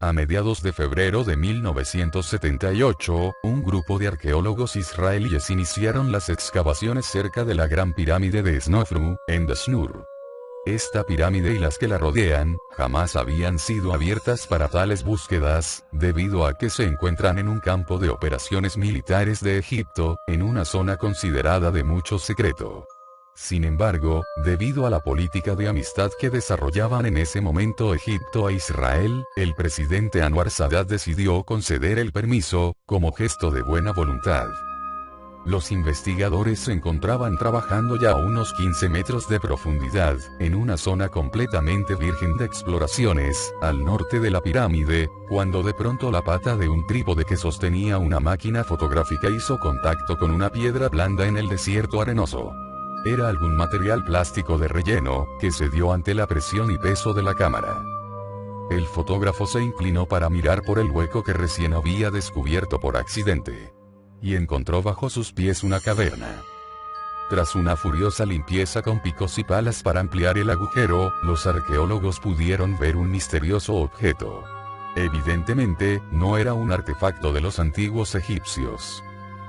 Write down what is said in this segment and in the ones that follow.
A mediados de febrero de 1978, un grupo de arqueólogos israelíes iniciaron las excavaciones cerca de la Gran Pirámide de Snofru, en Dashur. Esta pirámide y las que la rodean, jamás habían sido abiertas para tales búsquedas, debido a que se encuentran en un campo de operaciones militares de Egipto, en una zona considerada de mucho secreto. Sin embargo, debido a la política de amistad que desarrollaban en ese momento Egipto e Israel, el presidente Anwar Sadat decidió conceder el permiso, como gesto de buena voluntad. Los investigadores se encontraban trabajando ya a unos 15 metros de profundidad, en una zona completamente virgen de exploraciones, al norte de la pirámide, cuando de pronto la pata de un trípode que sostenía una máquina fotográfica hizo contacto con una piedra blanda en el desierto arenoso. Era algún material plástico de relleno, que cedió ante la presión y peso de la cámara. El fotógrafo se inclinó para mirar por el hueco que recién había descubierto por accidente. Y encontró bajo sus pies una caverna. Tras una furiosa limpieza con picos y palas para ampliar el agujero, los arqueólogos pudieron ver un misterioso objeto. Evidentemente, no era un artefacto de los antiguos egipcios.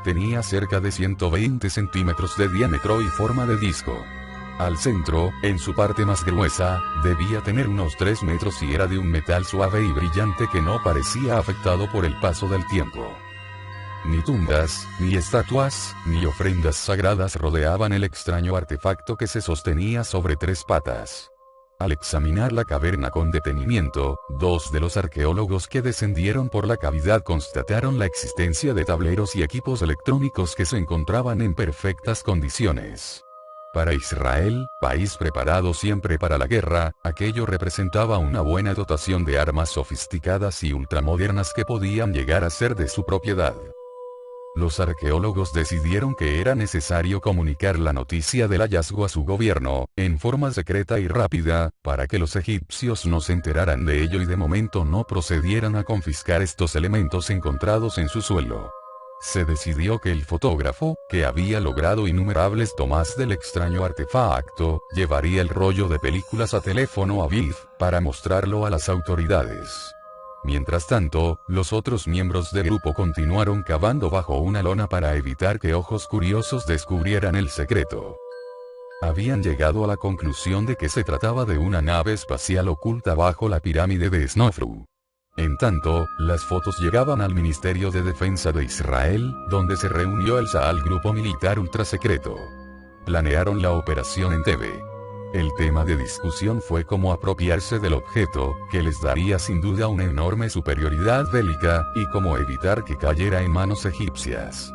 Tenía cerca de 120 centímetros de diámetro y forma de disco. Al centro, en su parte más gruesa, debía tener unos 3 metros y era de un metal suave y brillante que no parecía afectado por el paso del tiempo. Ni tumbas, ni estatuas, ni ofrendas sagradas rodeaban el extraño artefacto que se sostenía sobre 3 patas. Al examinar la caverna con detenimiento, 2 de los arqueólogos que descendieron por la cavidad constataron la existencia de tableros y equipos electrónicos que se encontraban en perfectas condiciones. Para Israel, país preparado siempre para la guerra, aquello representaba una buena dotación de armas sofisticadas y ultramodernas que podían llegar a ser de su propiedad. Los arqueólogos decidieron que era necesario comunicar la noticia del hallazgo a su gobierno, en forma secreta y rápida, para que los egipcios no se enteraran de ello y de momento no procedieran a confiscar estos elementos encontrados en su suelo. Se decidió que el fotógrafo, que había logrado innumerables tomas del extraño artefacto, llevaría el rollo de películas a teléfono Aviv, para mostrarlo a las autoridades. Mientras tanto, los otros miembros del grupo continuaron cavando bajo una lona para evitar que ojos curiosos descubrieran el secreto. Habían llegado a la conclusión de que se trataba de una nave espacial oculta bajo la pirámide de Snofru. En tanto, las fotos llegaban al Ministerio de Defensa de Israel, donde se reunió el Sahal, grupo militar ultrasecreto. Planearon la operación Entebbe. El tema de discusión fue cómo apropiarse del objeto, que les daría sin duda una enorme superioridad bélica, y cómo evitar que cayera en manos egipcias.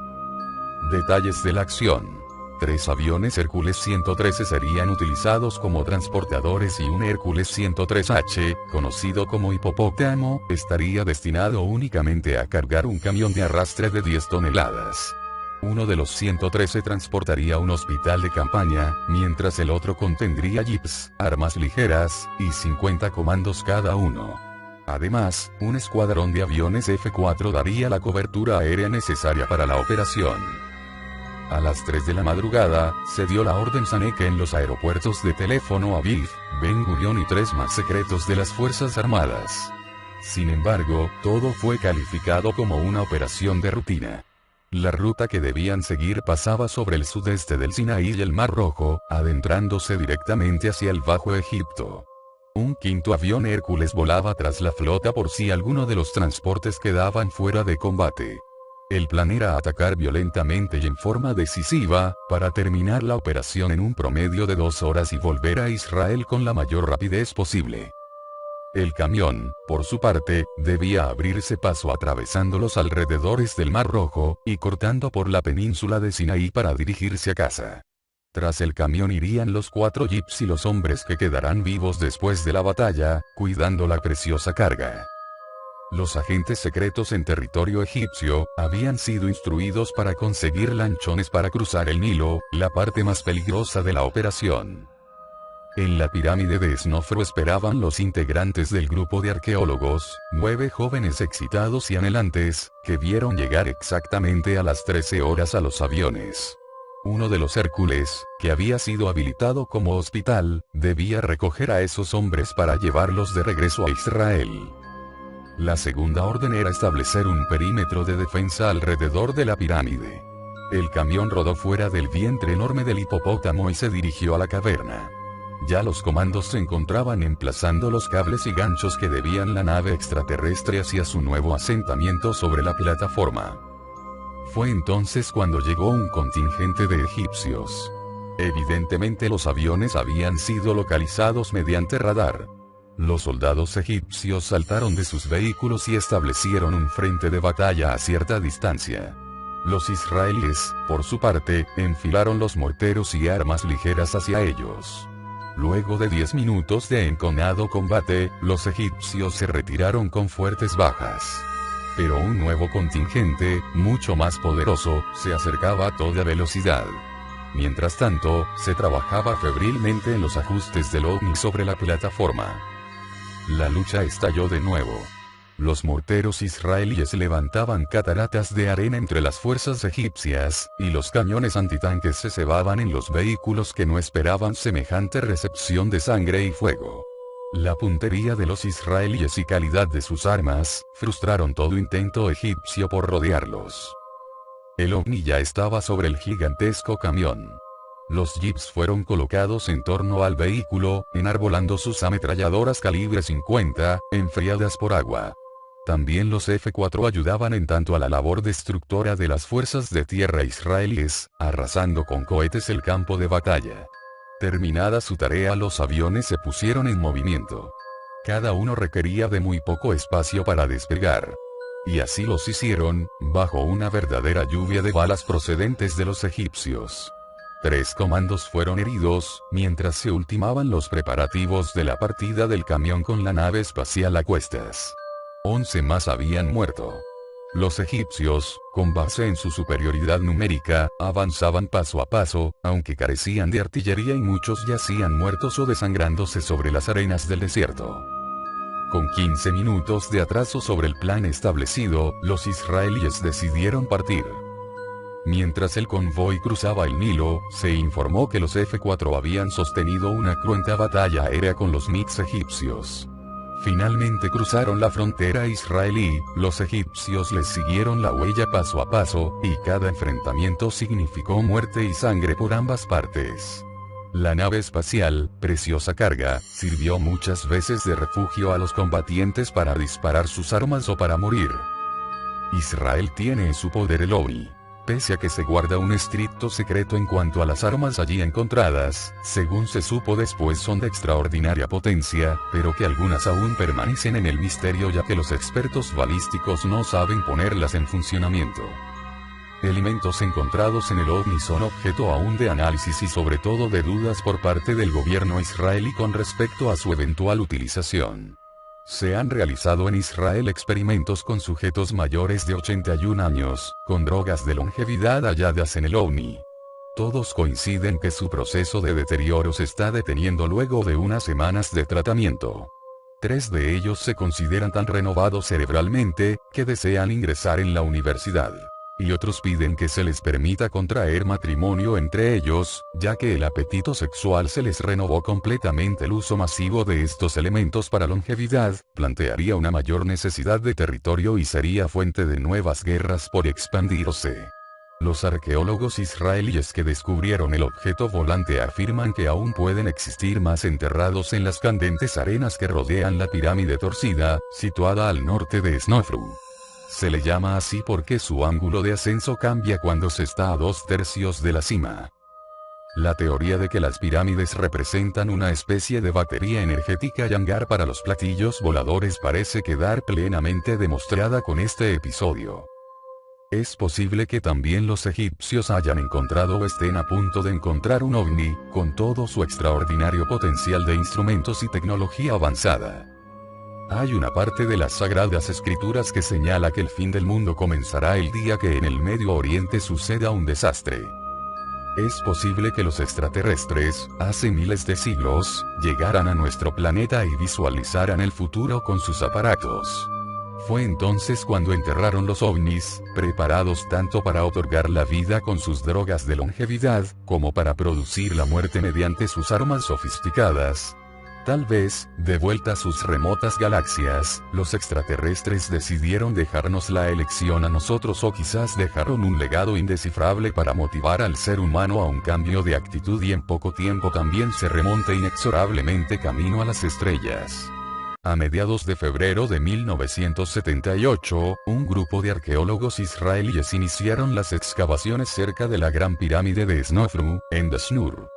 Detalles de la acción. 3 aviones Hércules 113 serían utilizados como transportadores y un Hércules 103H, conocido como Hipopótamo, estaría destinado únicamente a cargar un camión de arrastre de 10 toneladas. Uno de los 113 transportaría un hospital de campaña, mientras el otro contendría jeeps, armas ligeras, y 50 comandos cada uno. Además, un escuadrón de aviones F-4 daría la cobertura aérea necesaria para la operación. A las 3 de la madrugada, se dio la orden Sanek en los aeropuertos de teléfono Aviv, Ben Gurion y 3 más secretos de las Fuerzas Armadas. Sin embargo, todo fue calificado como una operación de rutina. La ruta que debían seguir pasaba sobre el sudeste del Sinaí y el Mar Rojo, adentrándose directamente hacia el Bajo Egipto. Un 5º avión Hércules volaba tras la flota por si alguno de los transportes quedaban fuera de combate. El plan era atacar violentamente y en forma decisiva, para terminar la operación en un promedio de 2 horas y volver a Israel con la mayor rapidez posible. El camión, por su parte, debía abrirse paso atravesando los alrededores del Mar Rojo, y cortando por la península de Sinaí para dirigirse a casa. Tras el camión irían los 4 jeeps y los hombres que quedarán vivos después de la batalla, cuidando la preciosa carga. Los agentes secretos en territorio egipcio, habían sido instruidos para conseguir lanchones para cruzar el Nilo, la parte más peligrosa de la operación. En la pirámide de Snofru esperaban los integrantes del grupo de arqueólogos, 9 jóvenes excitados y anhelantes, que vieron llegar exactamente a las 13 horas a los aviones. Uno de los Hércules, que había sido habilitado como hospital, debía recoger a esos hombres para llevarlos de regreso a Israel. La segunda orden era establecer un perímetro de defensa alrededor de la pirámide. El camión rodó fuera del vientre enorme del hipopótamo y se dirigió a la caverna. Ya los comandos se encontraban emplazando los cables y ganchos que debían la nave extraterrestre hacia su nuevo asentamiento sobre la plataforma. Fue entonces cuando llegó un contingente de egipcios. Evidentemente los aviones habían sido localizados mediante radar. Los soldados egipcios saltaron de sus vehículos y establecieron un frente de batalla a cierta distancia. Los israelíes, por su parte, enfilaron los morteros y armas ligeras hacia ellos. Luego de 10 minutos de enconado combate, los egipcios se retiraron con fuertes bajas. Pero un nuevo contingente, mucho más poderoso, se acercaba a toda velocidad. Mientras tanto, se trabajaba febrilmente en los ajustes del ovni sobre la plataforma. La lucha estalló de nuevo. Los morteros israelíes levantaban cataratas de arena entre las fuerzas egipcias, y los cañones antitanques se cebaban en los vehículos que no esperaban semejante recepción de sangre y fuego. La puntería de los israelíes y calidad de sus armas, frustraron todo intento egipcio por rodearlos. El ovni ya estaba sobre el gigantesco camión. Los jeeps fueron colocados en torno al vehículo, enarbolando sus ametralladoras calibre 50, enfriadas por agua. También los F-4 ayudaban en tanto a la labor destructora de las fuerzas de tierra israelíes, arrasando con cohetes el campo de batalla. Terminada su tarea, los aviones se pusieron en movimiento. Cada uno requería de muy poco espacio para despegar. Y así los hicieron, bajo una verdadera lluvia de balas procedentes de los egipcios. 3 comandos fueron heridos, mientras se ultimaban los preparativos de la partida del camión con la nave espacial a cuestas. 11 más habían muerto. Los egipcios, con base en su superioridad numérica, avanzaban paso a paso, aunque carecían de artillería y muchos yacían muertos o desangrándose sobre las arenas del desierto. Con 15 minutos de atraso sobre el plan establecido, los israelíes decidieron partir. Mientras el convoy cruzaba el Nilo, se informó que los F-4 habían sostenido una cruenta batalla aérea con los MiGs egipcios. Finalmente cruzaron la frontera israelí, los egipcios les siguieron la huella paso a paso, y cada enfrentamiento significó muerte y sangre por ambas partes. La nave espacial, preciosa carga, sirvió muchas veces de refugio a los combatientes para disparar sus armas o para morir. Israel tiene en su poder el ovni. Pese a que se guarda un estricto secreto en cuanto a las armas allí encontradas, según se supo después son de extraordinaria potencia, pero que algunas aún permanecen en el misterio ya que los expertos balísticos no saben ponerlas en funcionamiento. Elementos encontrados en el ovni son objeto aún de análisis y sobre todo de dudas por parte del gobierno israelí con respecto a su eventual utilización. Se han realizado en Israel experimentos con sujetos mayores de 81 años, con drogas de longevidad halladas en el ovni. Todos coinciden que su proceso de deterioro se está deteniendo luego de unas semanas de tratamiento. 3 de ellos se consideran tan renovados cerebralmente, que desean ingresar en la universidad. Y otros piden que se les permita contraer matrimonio entre ellos, ya que el apetito sexual se les renovó completamente. El uso masivo de estos elementos para longevidad, plantearía una mayor necesidad de territorio y sería fuente de nuevas guerras por expandirse. Los arqueólogos israelíes que descubrieron el objeto volante afirman que aún pueden existir más enterrados en las candentes arenas que rodean la pirámide torcida, situada al norte de Snofru. Se le llama así porque su ángulo de ascenso cambia cuando se está a 2/3 de la cima. La teoría de que las pirámides representan una especie de batería energética y hangar para los platillos voladores parece quedar plenamente demostrada con este episodio. Es posible que también los egipcios hayan encontrado o estén a punto de encontrar un ovni, con todo su extraordinario potencial de instrumentos y tecnología avanzada. Hay una parte de las Sagradas Escrituras que señala que el fin del mundo comenzará el día que en el Medio Oriente suceda un desastre. Es posible que los extraterrestres, hace miles de siglos, llegaran a nuestro planeta y visualizaran el futuro con sus aparatos. Fue entonces cuando enterraron los ovnis, preparados tanto para otorgar la vida con sus drogas de longevidad, como para producir la muerte mediante sus armas sofisticadas. Tal vez, de vuelta a sus remotas galaxias, los extraterrestres decidieron dejarnos la elección a nosotros o quizás dejaron un legado indescifrable para motivar al ser humano a un cambio de actitud y en poco tiempo también se remonte inexorablemente camino a las estrellas. A mediados de febrero de 1978, un grupo de arqueólogos israelíes iniciaron las excavaciones cerca de la Gran Pirámide de Snofru, en Dashur.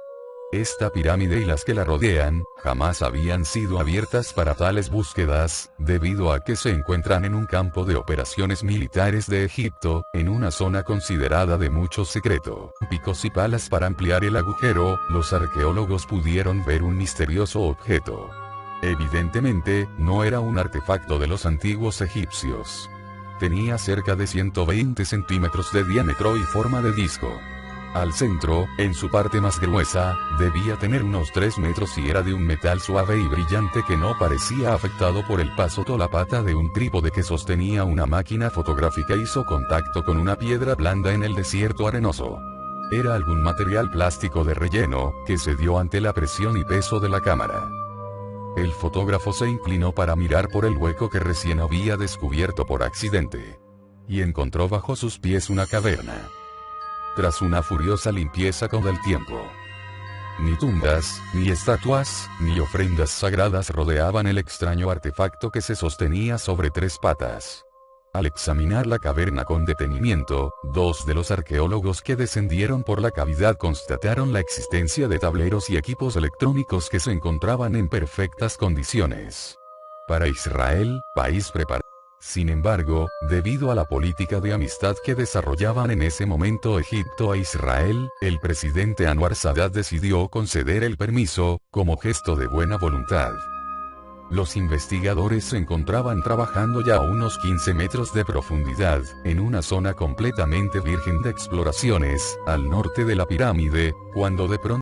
Esta pirámide y las que la rodean, jamás habían sido abiertas para tales búsquedas, debido a que se encuentran en un campo de operaciones militares de Egipto, en una zona considerada de mucho secreto. Picos y palas para ampliar el agujero, los arqueólogos pudieron ver un misterioso objeto. Evidentemente, no era un artefacto de los antiguos egipcios. Tenía cerca de 120 centímetros de diámetro y forma de disco. Al centro, en su parte más gruesa, debía tener unos 3 metros y era de un metal suave y brillante que no parecía afectado por el paso o la pata de un trípode que sostenía una máquina fotográfica. Hizo contacto con una piedra blanda en el desierto arenoso. Era algún material plástico de relleno, que cedió ante la presión y peso de la cámara. El fotógrafo se inclinó para mirar por el hueco que recién había descubierto por accidente. Y encontró bajo sus pies una caverna. Tras una furiosa limpieza con el tiempo. Ni tumbas, ni estatuas, ni ofrendas sagradas rodeaban el extraño artefacto que se sostenía sobre 3 patas. Al examinar la caverna con detenimiento, 2 de los arqueólogos que descendieron por la cavidad constataron la existencia de tableros y equipos electrónicos que se encontraban en perfectas condiciones. Para Israel, país preparado. Sin embargo, debido a la política de amistad que desarrollaban en ese momento Egipto a Israel, el presidente Anwar Sadat decidió conceder el permiso, como gesto de buena voluntad. Los investigadores se encontraban trabajando ya a unos 15 metros de profundidad, en una zona completamente virgen de exploraciones, al norte de la pirámide, cuando de pronto